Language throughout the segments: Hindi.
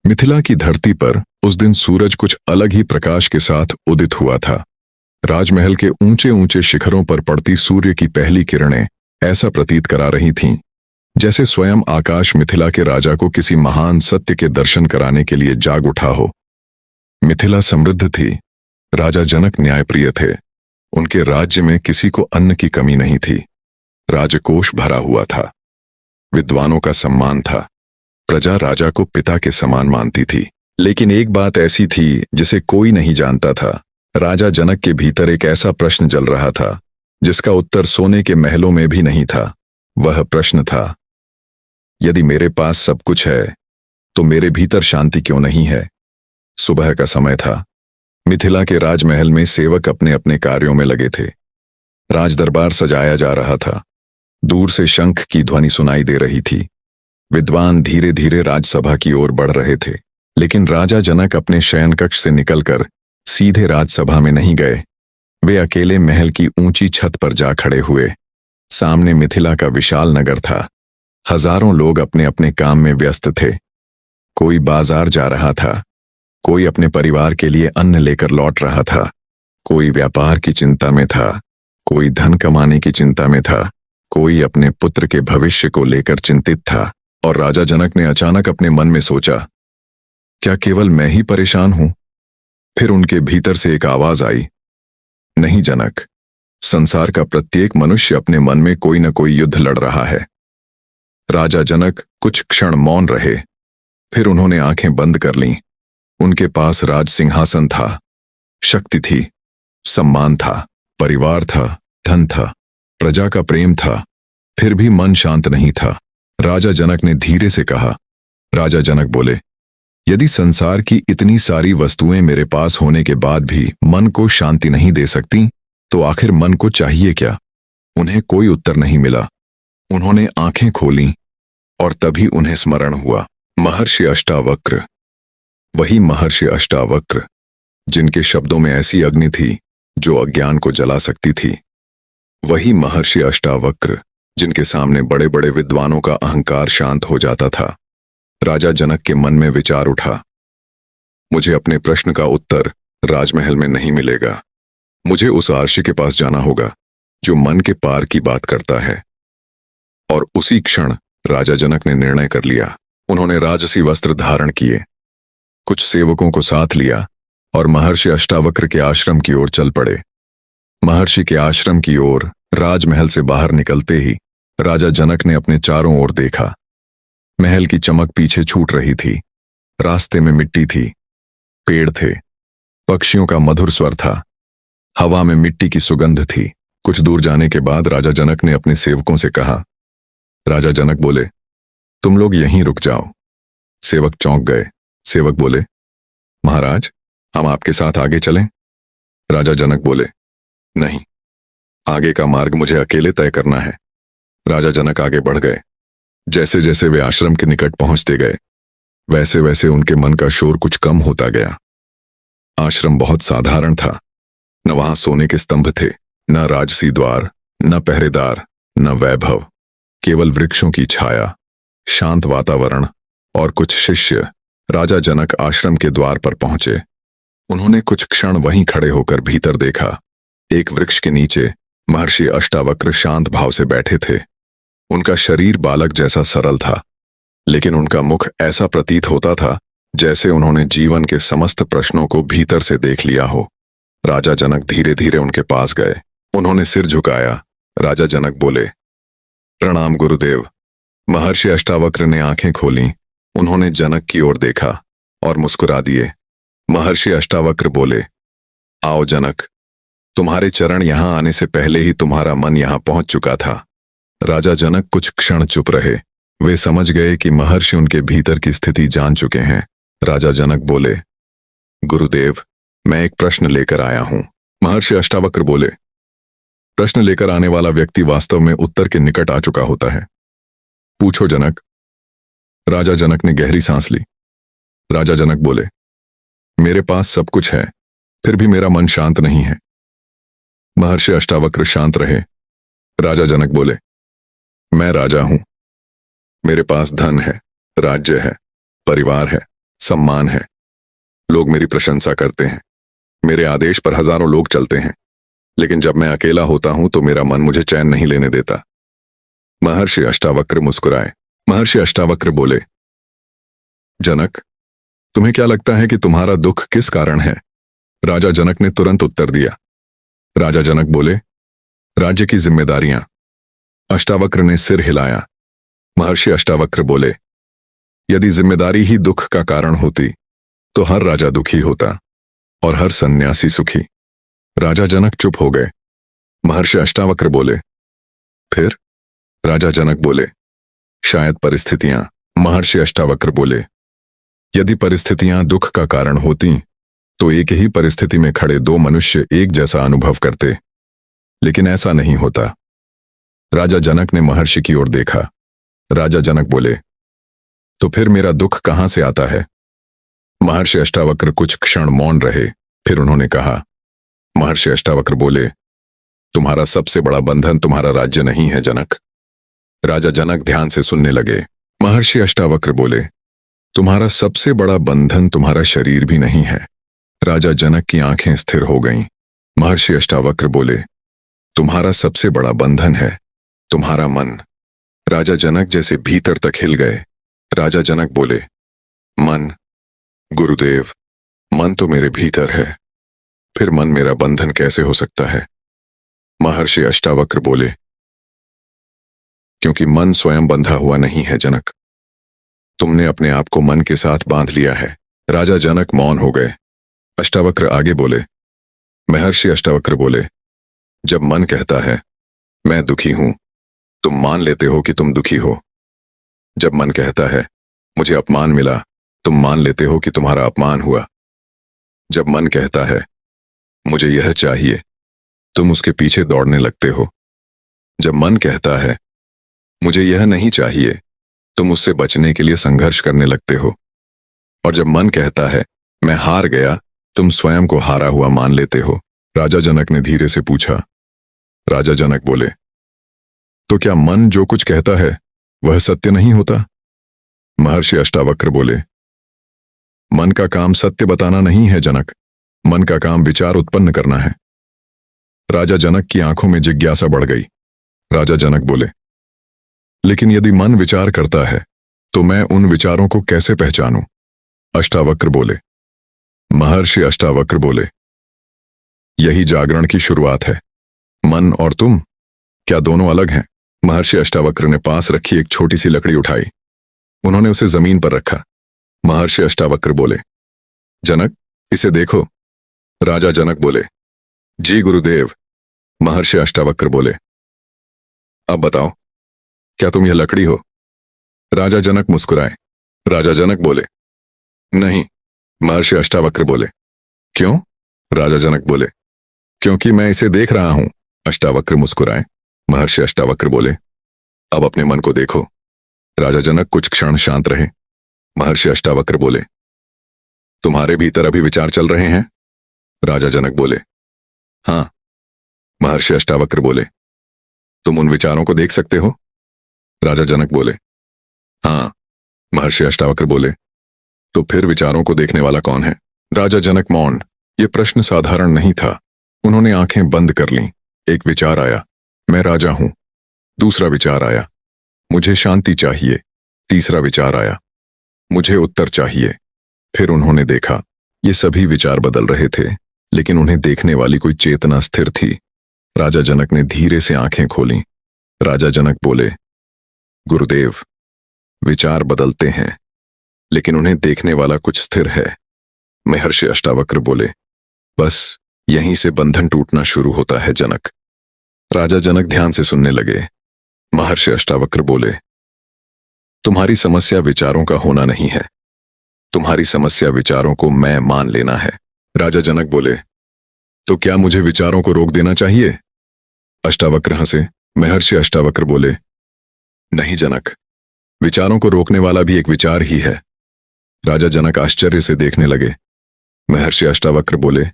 मिथिला की धरती पर उस दिन सूरज कुछ अलग ही प्रकाश के साथ उदित हुआ था। राजमहल के ऊंचे ऊंचे शिखरों पर पड़ती सूर्य की पहली किरणें ऐसा प्रतीत करा रही थीं जैसे स्वयं आकाश मिथिला के राजा को किसी महान सत्य के दर्शन कराने के लिए जाग उठा हो। मिथिला समृद्ध थी, राजा जनक न्यायप्रिय थे, उनके राज्य में किसी को अन्न की कमी नहीं थी, राजकोष भरा हुआ था, विद्वानों का सम्मान था, प्रजा राजा को पिता के समान मानती थी। लेकिन एक बात ऐसी थी जिसे कोई नहीं जानता था। राजा जनक के भीतर एक ऐसा प्रश्न जल रहा था जिसका उत्तर सोने के महलों में भी नहीं था। वह प्रश्न था, यदि मेरे पास सब कुछ है तो मेरे भीतर शांति क्यों नहीं है? सुबह का समय था। मिथिला के राजमहल में सेवक अपने अपने कार्यों में लगे थे। राजदरबार सजाया जा रहा था। दूर से शंख की ध्वनि सुनाई दे रही थी। विद्वान धीरे धीरे राजसभा की ओर बढ़ रहे थे, लेकिन राजा जनक अपने शयन कक्ष से निकलकर सीधे राजसभा में नहीं गए। वे अकेले महल की ऊंची छत पर जा खड़े हुए। सामने मिथिला का विशाल नगर था। हजारों लोग अपने अपने काम में व्यस्त थे। कोई बाजार जा रहा था, कोई अपने परिवार के लिए अन्न लेकर लौट रहा था, कोई व्यापार की चिंता में था, कोई धन कमाने की चिंता में था, कोई अपने पुत्र के भविष्य को लेकर चिंतित था। और राजा जनक ने अचानक अपने मन में सोचा, क्या केवल मैं ही परेशान हूं? फिर उनके भीतर से एक आवाज आई, नहीं जनक, संसार का प्रत्येक मनुष्य अपने मन में कोई न कोई युद्ध लड़ रहा है। राजा जनक कुछ क्षण मौन रहे, फिर उन्होंने आंखें बंद कर लीं। उनके पास राज सिंहासन था, शक्ति थी, सम्मान था, परिवार था, धन था, प्रजा का प्रेम था, फिर भी मन शांत नहीं था। राजा जनक ने धीरे से कहा, राजा जनक बोले, यदि संसार की इतनी सारी वस्तुएं मेरे पास होने के बाद भी मन को शांति नहीं दे सकती, तो आखिर मन को चाहिए क्या? उन्हें कोई उत्तर नहीं मिला। उन्होंने आंखें खोलीं और तभी उन्हें स्मरण हुआ, महर्षि अष्टावक्र। वही महर्षि अष्टावक्र जिनके शब्दों में ऐसी अग्नि थी जो अज्ञान को जला सकती थी। वही महर्षि अष्टावक्र जिनके सामने बड़े बड़े विद्वानों का अहंकार शांत हो जाता था। राजा जनक के मन में विचार उठा, मुझे अपने प्रश्न का उत्तर राजमहल में नहीं मिलेगा। मुझे उस आर्षि के पास जाना होगा जो मन के पार की बात करता है। और उसी क्षण राजा जनक ने निर्णय कर लिया। उन्होंने राजसी वस्त्र धारण किए, कुछ सेवकों को साथ लिया और महर्षि अष्टावक्र के आश्रम की ओर चल पड़े। महर्षि के आश्रम की ओर राजमहल से बाहर निकलते ही राजा जनक ने अपने चारों ओर देखा। महल की चमक पीछे छूट रही थी। रास्ते में मिट्टी थी, पेड़ थे, पक्षियों का मधुर स्वर था, हवा में मिट्टी की सुगंध थी। कुछ दूर जाने के बाद राजा जनक ने अपने सेवकों से कहा। राजा जनक बोले, तुम लोग यहीं रुक जाओ। सेवक चौंक गए। सेवक बोले, महाराज, हम आपके साथ आगे चलें? राजा जनक बोले, नहीं, आगे का मार्ग मुझे अकेले तय करना है। राजा जनक आगे बढ़ गए। जैसे जैसे वे आश्रम के निकट पहुंचते गए, वैसे वैसे उनके मन का शोर कुछ कम होता गया। आश्रम बहुत साधारण था। न वहां सोने के स्तंभ थे, न राजसी द्वार, न पहरेदार, न वैभव, केवल वृक्षों की छाया, शांत वातावरण और कुछ शिष्य। राजा जनक आश्रम के द्वार पर पहुंचे। उन्होंने कुछ क्षण वहीं खड़े होकर भीतर देखा। एक वृक्ष के नीचे महर्षि अष्टावक्र शांत भाव से बैठे थे। उनका शरीर बालक जैसा सरल था, लेकिन उनका मुख ऐसा प्रतीत होता था जैसे उन्होंने जीवन के समस्त प्रश्नों को भीतर से देख लिया हो। राजा जनक धीरे धीरे उनके पास गए। उन्होंने सिर झुकाया। राजा जनक बोले, प्रणाम गुरुदेव। महर्षि अष्टावक्र ने आंखें खोलीं। उन्होंने जनक की ओर देखा और मुस्कुरा दिए। महर्षि अष्टावक्र बोले, आओ जनक, तुम्हारे चरण यहां आने से पहले ही तुम्हारा मन यहां पहुंच चुका था। राजा जनक कुछ क्षण चुप रहे। वे समझ गए कि महर्षि उनके भीतर की स्थिति जान चुके हैं। राजा जनक बोले, गुरुदेव, मैं एक प्रश्न लेकर आया हूं। महर्षि अष्टावक्र बोले, प्रश्न लेकर आने वाला व्यक्ति वास्तव में उत्तर के निकट आ चुका होता है। पूछो जनक। राजा जनक ने गहरी सांस ली। राजा जनक बोले, मेरे पास सब कुछ है, फिर भी मेरा मन शांत नहीं है। महर्षि अष्टावक्र शांत रहे। राजा जनक बोले, मैं राजा हूं, मेरे पास धन है, राज्य है, परिवार है, सम्मान है। लोग मेरी प्रशंसा करते हैं। मेरे आदेश पर हजारों लोग चलते हैं, लेकिन जब मैं अकेला होता हूं तो मेरा मन मुझे चैन नहीं लेने देता। महर्षि अष्टावक्र मुस्कुराए। महर्षि अष्टावक्र बोले, जनक, तुम्हें क्या लगता है कि तुम्हारा दुख किस कारण है? राजा जनक ने तुरंत उत्तर दिया। राजा जनक बोले, राज्य की जिम्मेदारियां। अष्टावक्र ने सिर हिलाया। महर्षि अष्टावक्र बोले, यदि जिम्मेदारी ही दुख का कारण होती तो हर राजा दुखी होता और हर सन्यासी सुखी। राजा जनक चुप हो गए। महर्षि अष्टावक्र बोले, फिर? राजा जनक बोले, शायद परिस्थितियां। महर्षि अष्टावक्र बोले, यदि परिस्थितियां दुख का कारण होती तो एक ही परिस्थिति में खड़े दो मनुष्य एक जैसा अनुभव करते, लेकिन ऐसा नहीं होता। राजा जनक ने महर्षि की ओर देखा। राजा जनक बोले, तो फिर मेरा दुख कहां से आता है? महर्षि अष्टावक्र कुछ क्षण मौन रहे, फिर उन्होंने कहा। महर्षि अष्टावक्र बोले, तुम्हारा सबसे बड़ा बंधन तुम्हारा राज्य नहीं है जनक। राजा जनक ध्यान से सुनने लगे। महर्षि अष्टावक्र बोले, तुम्हारा सबसे बड़ा बंधन तुम्हारा शरीर भी नहीं है। राजा जनक की आंखें स्थिर हो गईं। महर्षि अष्टावक्र बोले, तुम्हारा सबसे बड़ा बंधन है तुम्हारा मन। राजा जनक जैसे भीतर तक हिल गए। राजा जनक बोले, मन? गुरुदेव, मन तो मेरे भीतर है, फिर मन मेरा बंधन कैसे हो सकता है? महर्षि अष्टावक्र बोले, क्योंकि मन स्वयं बंधा हुआ नहीं है जनक। तुमने अपने आप को मन के साथ बांध लिया है। राजा जनक मौन हो गए। अष्टावक्र आगे बोले। महर्षि अष्टावक्र बोले, जब मन कहता है मैं दुखी हूं, तुम मान लेते हो कि तुम दुखी हो। जब मन कहता है मुझे अपमान मिला, तुम मान लेते हो कि तुम्हारा अपमान हुआ। जब मन कहता है मुझे यह चाहिए, तुम उसके पीछे दौड़ने लगते हो। जब मन कहता है मुझे यह नहीं चाहिए, तुम उससे बचने के लिए संघर्ष करने लगते हो। और जब मन कहता है मैं हार गया, तुम स्वयं को हारा हुआ मान लेते हो। राजा जनक ने धीरे से पूछा। राजा जनक बोले, तो क्या मन जो कुछ कहता है वह सत्य नहीं होता? महर्षि अष्टावक्र बोले, मन का काम सत्य बताना नहीं है जनक, मन का काम विचार उत्पन्न करना है। राजा जनक की आंखों में जिज्ञासा बढ़ गई। राजा जनक बोले, लेकिन यदि मन विचार करता है तो मैं उन विचारों को कैसे पहचानूं? अष्टावक्र बोले। महर्षि अष्टावक्र बोले, यही जागरण की शुरुआत है। मन और तुम क्या दोनों अलग हैं? महर्षि अष्टावक्र ने पास रखी एक छोटी सी लकड़ी उठाई। उन्होंने उसे जमीन पर रखा। महर्षि अष्टावक्र बोले, जनक, इसे देखो। राजा जनक बोले, जी गुरुदेव। महर्षि अष्टावक्र बोले, अब बताओ, क्या तुम यह लकड़ी हो? राजा जनक मुस्कुराए। राजा जनक बोले, नहीं। महर्षि अष्टावक्र बोले, क्यों? राजा जनक बोले, क्योंकि मैं इसे देख रहा हूं। अष्टावक्र मुस्कुराए। महर्षि अष्टावक्र बोले, अब अपने मन को देखो। राजा जनक कुछ क्षण शांत रहे। महर्षि अष्टावक्र बोले, तुम्हारे भीतर अभी विचार चल रहे हैं? राजा जनक बोले, हां। महर्षि अष्टावक्र बोले, तुम उन विचारों को देख सकते हो? राजा जनक बोले, हां। महर्षि अष्टावक्र बोले, तो फिर विचारों को देखने वाला कौन है? राजा जनक मौन। ये प्रश्न साधारण नहीं था। उन्होंने आंखें बंद कर लीं। एक विचार आया, मैं राजा हूं। दूसरा विचार आया, मुझे शांति चाहिए। तीसरा विचार आया, मुझे उत्तर चाहिए। फिर उन्होंने देखा, ये सभी विचार बदल रहे थे, लेकिन उन्हें देखने वाली कोई चेतना स्थिर थी। राजा जनक ने धीरे से आंखें खोलीं। राजा जनक बोले, गुरुदेव, विचार बदलते हैं, लेकिन उन्हें देखने वाला कुछ स्थिर है। महर्षि अष्टावक्र बोले, बस यहीं से बंधन टूटना शुरू होता है जनक। राजा जनक ध्यान से सुनने लगे। महर्षि अष्टावक्र बोले, तुम्हारी समस्या विचारों का होना नहीं है, तुम्हारी समस्या विचारों को मैं मान लेना है। राजा जनक बोले, तो क्या मुझे विचारों को रोक देना चाहिए? अष्टावक्र हंसे। महर्षि अष्टावक्र बोले, नहीं जनक, विचारों को रोकने वाला भी एक विचार ही है। राजा जनक आश्चर्य से देखने लगे। महर्षि अष्टावक्र बोले,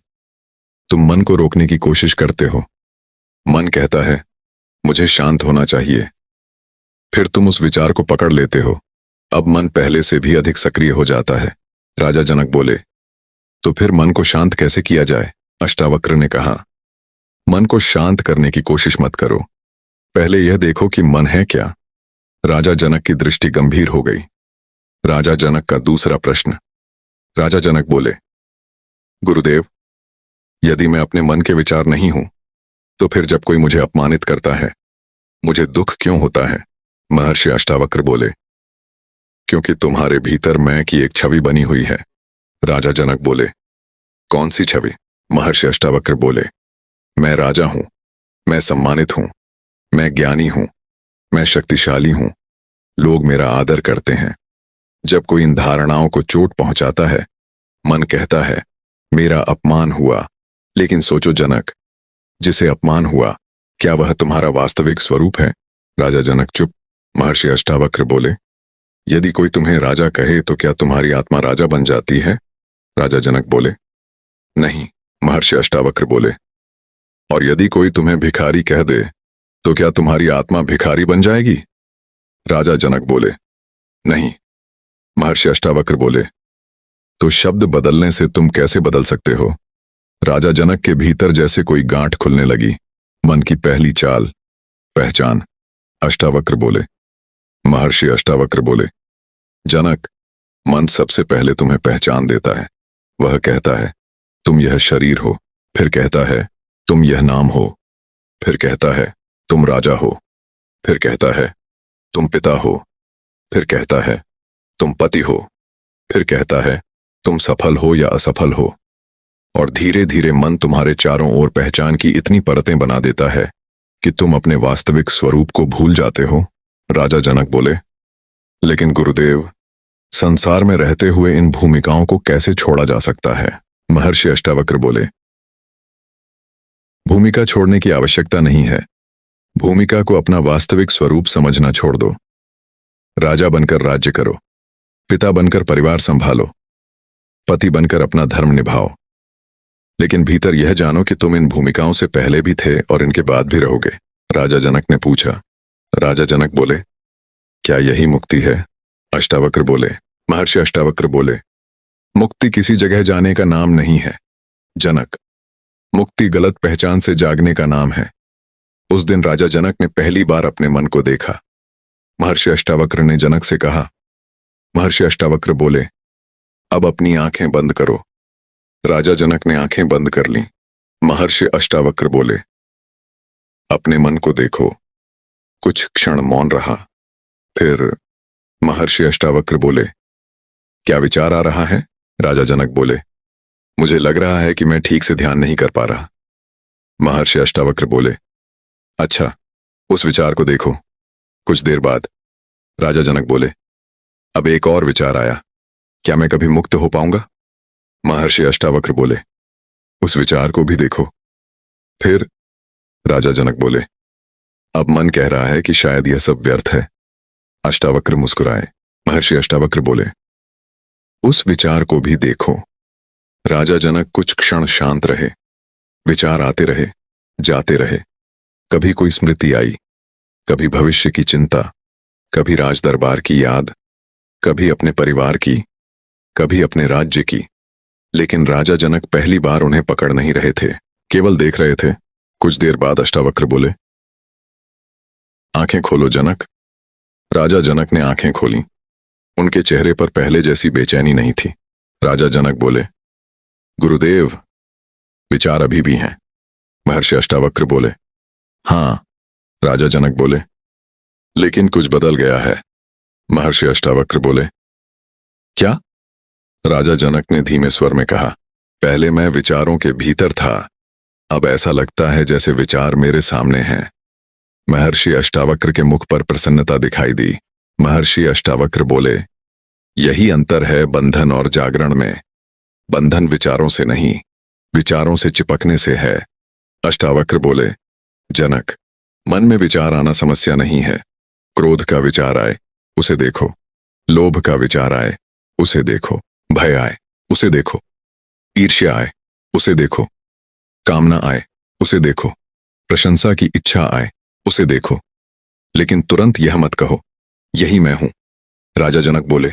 तुम मन को रोकने की कोशिश करते हो। मन कहता है मुझे शांत होना चाहिए, फिर तुम उस विचार को पकड़ लेते हो। अब मन पहले से भी अधिक सक्रिय हो जाता है। राजा जनक बोले, तो फिर मन को शांत कैसे किया जाए? अष्टावक्र ने कहा, मन को शांत करने की कोशिश मत करो, पहले यह देखो कि मन है क्या। राजा जनक की दृष्टि गंभीर हो गई। राजा जनक का दूसरा प्रश्न। राजा जनक बोले, गुरुदेव, यदि मैं अपने मन के विचार नहीं हूं, तो फिर जब कोई मुझे अपमानित करता है, मुझे दुख क्यों होता है? महर्षि अष्टावक्र बोले, क्योंकि तुम्हारे भीतर मैं की एक छवि बनी हुई है। राजा जनक बोले, कौन सी छवि? महर्षि अष्टावक्र बोले, मैं राजा हूं, मैं सम्मानित हूं, मैं ज्ञानी हूं, मैं शक्तिशाली हूं, लोग मेरा आदर करते हैं। जब कोई इन धारणाओं को चोट पहुंचाता है, मन कहता है मेरा अपमान हुआ। लेकिन सोचो जनक, जिसे अपमान हुआ, क्या वह तुम्हारा वास्तविक स्वरूप है? राजा जनक चुप। महर्षि अष्टावक्र बोले, यदि कोई तुम्हें राजा कहे तो क्या तुम्हारी आत्मा राजा बन जाती है? राजा जनक बोले, नहीं। महर्षि अष्टावक्र बोले, और यदि कोई तुम्हें भिखारी कह दे तो क्या तुम्हारी आत्मा भिखारी बन जाएगी? राजा जनक बोले, नहीं। महर्षि अष्टावक्र बोले, तो शब्द बदलने से तुम कैसे बदल सकते हो? राजा जनक के भीतर जैसे कोई गांठ खुलने लगी। मन की पहली चाल, पहचान। अष्टावक्र बोले, महर्षि अष्टावक्र बोले, जनक, मन सबसे पहले तुम्हें पहचान देता है। वह कहता है तुम यह शरीर हो, फिर कहता है तुम यह नाम हो, फिर कहता है तुम राजा हो, फिर कहता है तुम पिता हो, फिर कहता है तुम पति हो, फिर कहता है तुम सफल हो या असफल हो। और धीरे धीरे मन तुम्हारे चारों ओर पहचान की इतनी परतें बना देता है कि तुम अपने वास्तविक स्वरूप को भूल जाते हो। राजा जनक बोले, लेकिन गुरुदेव, संसार में रहते हुए इन भूमिकाओं को कैसे छोड़ा जा सकता है? महर्षि अष्टावक्र बोले, भूमिका छोड़ने की आवश्यकता नहीं है। भूमिका को अपना वास्तविक स्वरूप समझना छोड़ दो। राजा बनकर राज्य करो, पिता बनकर परिवार संभालो, पति बनकर अपना धर्म निभाओ, लेकिन भीतर यह जानो कि तुम इन भूमिकाओं से पहले भी थे और इनके बाद भी रहोगे। राजा जनक ने पूछा। राजा जनक बोले, क्या यही मुक्ति है? अष्टावक्र बोले, महर्षि अष्टावक्र बोले, मुक्ति किसी जगह जाने का नाम नहीं है जनक, मुक्ति गलत पहचान से जागने का नाम है। उस दिन राजा जनक ने पहली बार अपने मन को देखा। महर्षि अष्टावक्र ने जनक से कहा। महर्षि अष्टावक्र बोले, अब अपनी आंखें बंद करो। राजा जनक ने आंखें बंद कर लीं। महर्षि अष्टावक्र बोले, अपने मन को देखो। कुछ क्षण मौन रहा। फिर महर्षि अष्टावक्र बोले, क्या विचार आ रहा है? राजा जनक बोले, मुझे लग रहा है कि मैं ठीक से ध्यान नहीं कर पा रहा। महर्षि अष्टावक्र बोले, अच्छा, उस विचार को देखो। कुछ देर बाद राजा जनक बोले, अब एक और विचार आया, क्या मैं कभी मुक्त हो पाऊंगा? महर्षि अष्टावक्र बोले, उस विचार को भी देखो। फिर राजा जनक बोले, अब मन कह रहा है कि शायद यह सब व्यर्थ है। अष्टावक्र मुस्कुराए। महर्षि अष्टावक्र बोले, उस विचार को भी देखो। राजा जनक कुछ क्षण शांत रहे। विचार आते रहे, जाते रहे। कभी कोई स्मृति आई, कभी भविष्य की चिंता, कभी राज दरबार की याद, कभी अपने परिवार की, कभी अपने राज्य की। लेकिन राजा जनक पहली बार उन्हें पकड़ नहीं रहे थे, केवल देख रहे थे। कुछ देर बाद अष्टावक्र बोले, आंखें खोलो जनक। राजा जनक ने आंखें खोली। उनके चेहरे पर पहले जैसी बेचैनी नहीं थी। राजा जनक बोले, गुरुदेव, विचार अभी भी हैं। महर्षि अष्टावक्र बोले, हाँ। राजा जनक बोले, लेकिन कुछ बदल गया है। महर्षि अष्टावक्र बोले, क्या? राजा जनक ने धीमे स्वर में कहा, पहले मैं विचारों के भीतर था, अब ऐसा लगता है जैसे विचार मेरे सामने हैं। महर्षि अष्टावक्र के मुख पर प्रसन्नता दिखाई दी। महर्षि अष्टावक्र बोले, यही अंतर है बंधन और जागरण में। बंधन विचारों से नहीं, विचारों से चिपकने से है। अष्टावक्र बोले, जनक, मन में विचार आना समस्या नहीं है। क्रोध का विचार आए, उसे देखो। लोभ का विचार आए, उसे देखो। भय आए, उसे देखो। ईर्ष्या आए, उसे देखो। कामना आए, उसे देखो। प्रशंसा की इच्छा आए, उसे देखो। लेकिन तुरंत यह मत कहो, यही मैं हूं। राजा जनक बोले,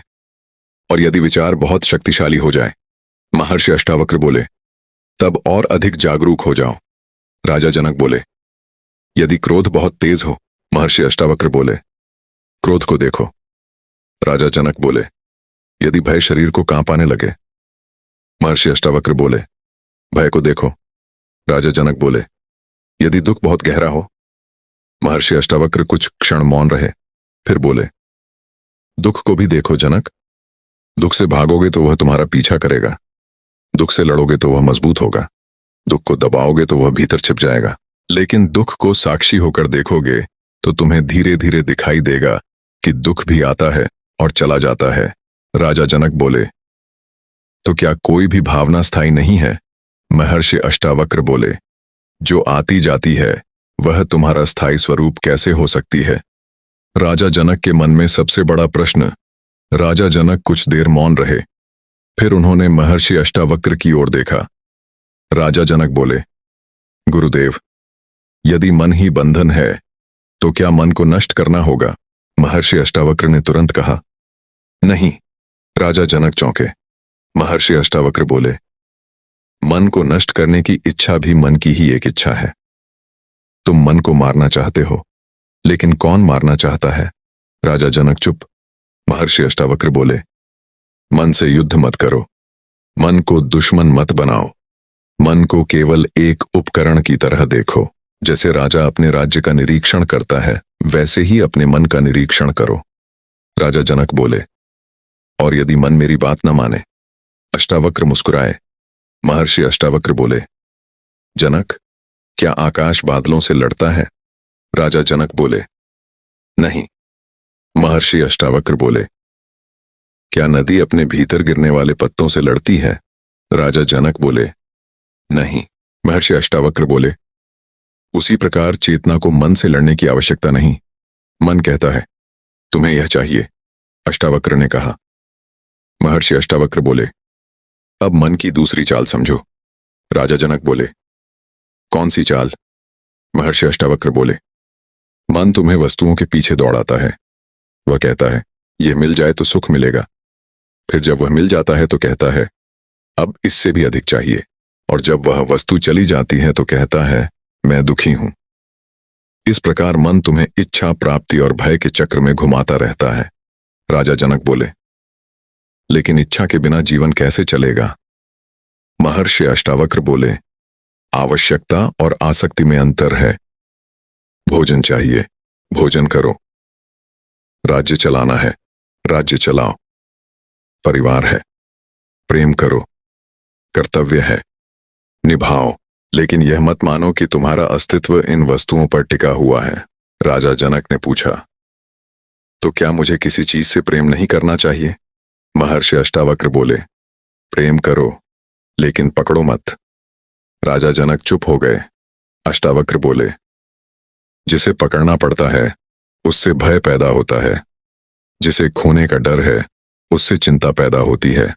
और यदि विचार बहुत शक्तिशाली हो जाए, महर्षि अष्टावक्र बोले, तब और अधिक जागरूक हो जाओ। राजा जनक बोले, यदि क्रोध बहुत तेज हो, महर्षि अष्टावक्र बोले, क्रोध को देखो। राजा जनक बोले, यदि भय शरीर को कांपाने लगे, महर्षि अष्टावक्र बोले, भय को देखो। राजा जनक बोले, यदि दुख बहुत गहरा हो, महर्षि अष्टावक्र कुछ क्षण मौन रहे, फिर बोले, दुख को भी देखो जनक। दुख से भागोगे तो वह तुम्हारा पीछा करेगा, दुख से लड़ोगे तो वह मजबूत होगा, दुख को दबाओगे तो वह भीतर छिप जाएगा। लेकिन दुख को साक्षी होकर देखोगे तो तुम्हें धीरे धीरे दिखाई देगा कि दुख भी आता है और चला जाता है। राजा जनक बोले, तो क्या कोई भी भावना स्थायी नहीं है? महर्षि अष्टावक्र बोले, जो आती जाती है वह तुम्हारा स्थायी स्वरूप कैसे हो सकती है? राजा जनक के मन में सबसे बड़ा प्रश्न। राजा जनक कुछ देर मौन रहे, फिर उन्होंने महर्षि अष्टावक्र की ओर देखा। राजा जनक बोले, गुरुदेव, यदि मन ही बंधन है तो क्या मन को नष्ट करना होगा? महर्षि अष्टावक्र ने तुरंत कहा, नहीं। राजा जनक चौंके। महर्षि अष्टावक्र बोले, मन को नष्ट करने की इच्छा भी मन की ही एक इच्छा है। तुम मन को मारना चाहते हो, लेकिन कौन मारना चाहता है? राजा जनक चुप। महर्षि अष्टावक्र बोले, मन से युद्ध मत करो, मन को दुश्मन मत बनाओ, मन को केवल एक उपकरण की तरह देखो। जैसे राजा अपने राज्य का निरीक्षण करता है, वैसे ही अपने मन का निरीक्षण करो। राजा जनक बोले, और यदि मन मेरी बात न माने? अष्टावक्र मुस्कुराए। महर्षि अष्टावक्र बोले, जनक, क्या आकाश बादलों से लड़ता है? राजा जनक बोले, नहीं। महर्षि अष्टावक्र बोले, क्या नदी अपने भीतर गिरने वाले पत्तों से लड़ती है? राजा जनक बोले, नहीं। महर्षि अष्टावक्र बोले, उसी प्रकार चेतना को मन से लड़ने की आवश्यकता नहीं। मन कहता है, तुम्हें यह चाहिए। अष्टावक्र ने कहा। महर्षि अष्टावक्र बोले, अब मन की दूसरी चाल समझो। राजा जनक बोले, कौन सी चाल? महर्षि अष्टावक्र बोले, मन तुम्हें वस्तुओं के पीछे दौड़ाता है। वह कहता है, यह मिल जाए तो सुख मिलेगा। फिर जब वह मिल जाता है तो कहता है, अब इससे भी अधिक चाहिए। और जब वह वस्तु चली जाती है तो कहता है, मैं दुखी हूं। इस प्रकार मन तुम्हें इच्छा, प्राप्ति और भय के चक्र में घुमाता रहता है। राजा जनक बोले, लेकिन इच्छा के बिना जीवन कैसे चलेगा? महर्षि अष्टावक्र बोले, आवश्यकता और आसक्ति में अंतर है। भोजन चाहिए, भोजन करो। राज्य चलाना है, राज्य चलाओ। परिवार है, प्रेम करो। कर्तव्य है, निभाओ। लेकिन यह मत मानो कि तुम्हारा अस्तित्व इन वस्तुओं पर टिका हुआ है। राजा जनक ने पूछा, तो क्या मुझे किसी चीज से प्रेम नहीं करना चाहिए? महर्षि अष्टावक्र बोले, प्रेम करो, लेकिन पकड़ो मत। राजा जनक चुप हो गए। अष्टावक्र बोले, जिसे पकड़ना पड़ता है उससे भय पैदा होता है, जिसे खोने का डर है उससे चिंता पैदा होती है।